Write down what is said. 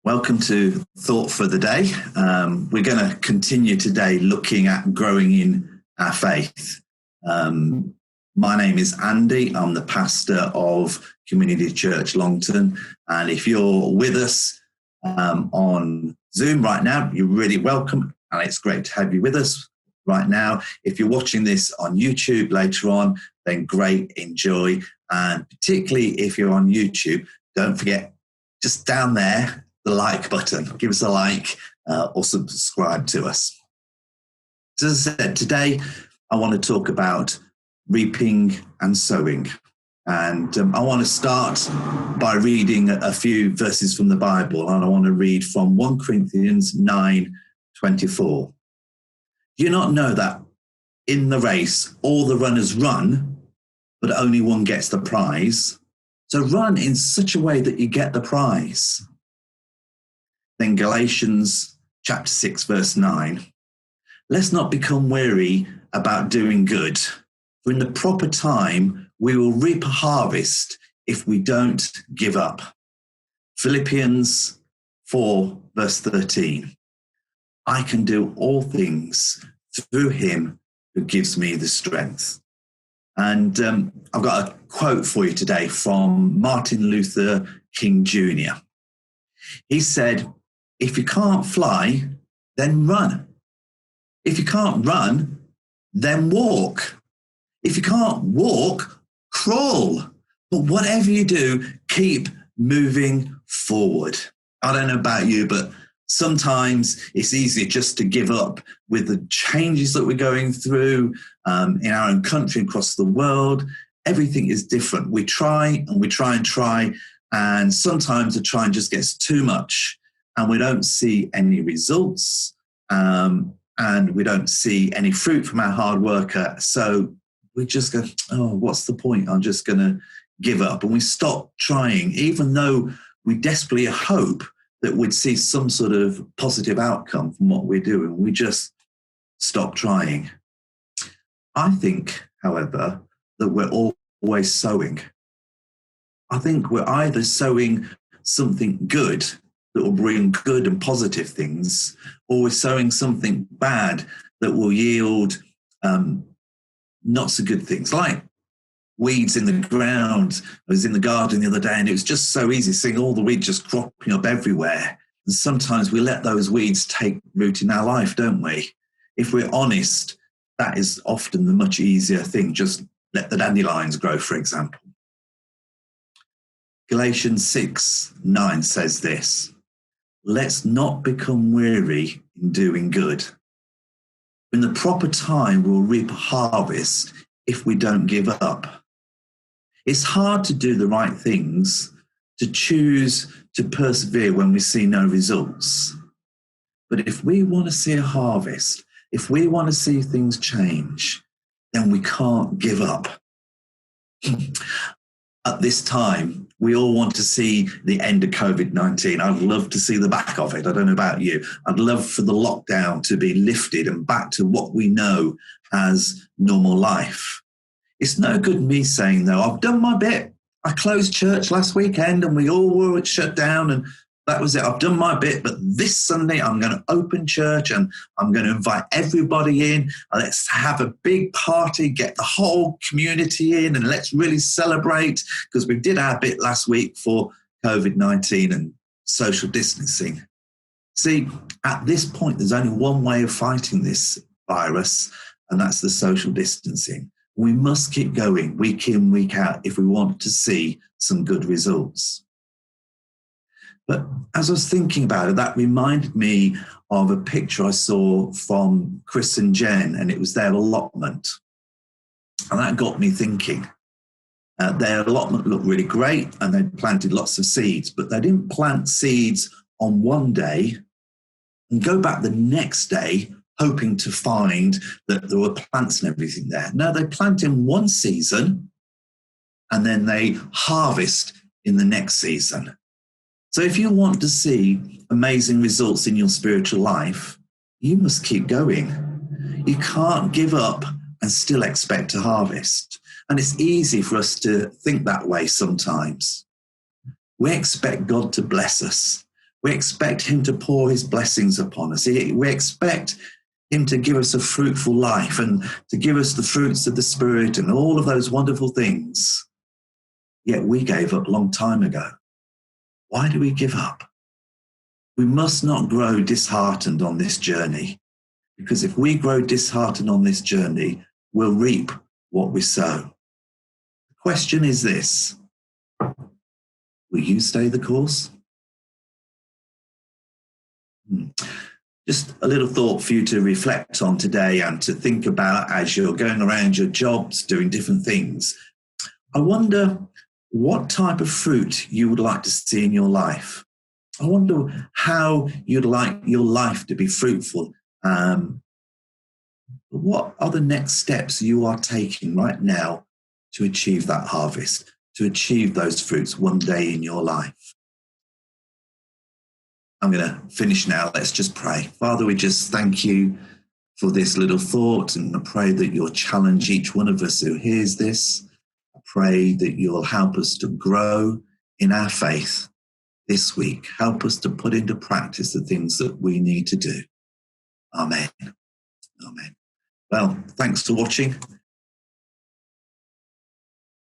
Welcome to Thought for the Day. We're going to continue today looking at growing in our faith. My name is Andy. I'm the pastor of Community Church Longton. And if you're with us on Zoom right now, you're really welcome. And it's great to have you with us right now. If you're watching this on YouTube later on, then great, enjoy. And particularly if you're on YouTube, don't forget, just down there, the like button. Give us a like or subscribe to us. So as I said, today I want to talk about reaping and sowing. And I want to start by reading a few verses from the Bible. And I want to read from 1 Corinthians 9:24. Do you not know that in the race all the runners run, but only one gets the prize? So run in such a way that you get the prize. Then Galatians chapter 6, verse 9. Let's not become weary about doing good, for in the proper time we will reap a harvest if we don't give up. Philippians 4, verse 13. I can do all things through him who gives me the strength. And I've got a quote for you today from Martin Luther King Jr. He said, if you can't fly, then run. If you can't run, then walk. If you can't walk, crawl. But whatever you do, keep moving forward. I don't know about you, but sometimes it's easier just to give up with the changes that we're going through in our own country, across the world. Everything is different. We try and we try and try, and sometimes the trying just gets too much. And we don't see any results, and we don't see any fruit from our hard work. So we just go, oh, what's the point? I'm just going to give up. And we stop trying, even though we desperately hope that we'd see some sort of positive outcome from what we're doing. We just stop trying. I think, however, that we're always sowing. I think we're either sowing something good that will bring good and positive things, or we're sowing something bad that will yield not so good things, like weeds in the ground. I was in the garden the other day, and it was just so easy seeing all the weeds just cropping up everywhere. And sometimes we let those weeds take root in our life, don't we? If we're honest, that is often the much easier thing. Just let the dandelions grow, for example. Galatians 6:9 says this. Let's not become weary in doing good. In the proper time, we'll reap a harvest if we don't give up. It's hard to do the right things, to choose to persevere when we see no results. But if we want to see a harvest, if we want to see things change, then we can't give up. At this time, we all want to see the end of COVID-19. I'd love to see the back of it. I don't know about you. I'd love for the lockdown to be lifted and back to what we know as normal life. It's no good me saying, though, I've done my bit. I closed church last weekend and we all were shut down and that was it. I've done my bit, but this Sunday I'm going to open church and I'm going to invite everybody in. And let's have a big party, get the whole community in, and let's really celebrate, because we did our bit last week for COVID-19 and social distancing. See, at this point, there's only one way of fighting this virus, and that's the social distancing. We must keep going week in, week out if we want to see some good results. But as I was thinking about it, that reminded me of a picture I saw from Chris and Jen, and it was their allotment. And that got me thinking. Their allotment looked really great, and they planted lots of seeds, but they didn't plant seeds on one day and go back the next day hoping to find that there were plants and everything there. No, they plant in one season, and then they harvest in the next season. So if you want to see amazing results in your spiritual life, you must keep going. You can't give up and still expect to harvest. And it's easy for us to think that way sometimes. We expect God to bless us. We expect him to pour his blessings upon us. We expect him to give us a fruitful life and to give us the fruits of the Spirit and all of those wonderful things. Yet we gave up a long time ago. Why do we give up? We must not grow disheartened on this journey, because if we grow disheartened on this journey, we'll reap what we sow. The question is this: will you stay the course? Just a little thought for you to reflect on today and to think about as you're going around your jobs, doing different things. I wonder what type of fruit you would like to see in your life. I wonder how you'd like your life to be fruitful. What are the next steps you are taking right now to achieve that harvest, to achieve those fruits one day in your life? I'm going to finish now. Let's just pray. Father, we just thank you for this little thought, and I pray that you'll challenge each one of us who hears this. I pray that you'll help us to grow in our faith this week. Help us to put into practice the things that we need to do. Amen. Amen. Well, thanks for watching.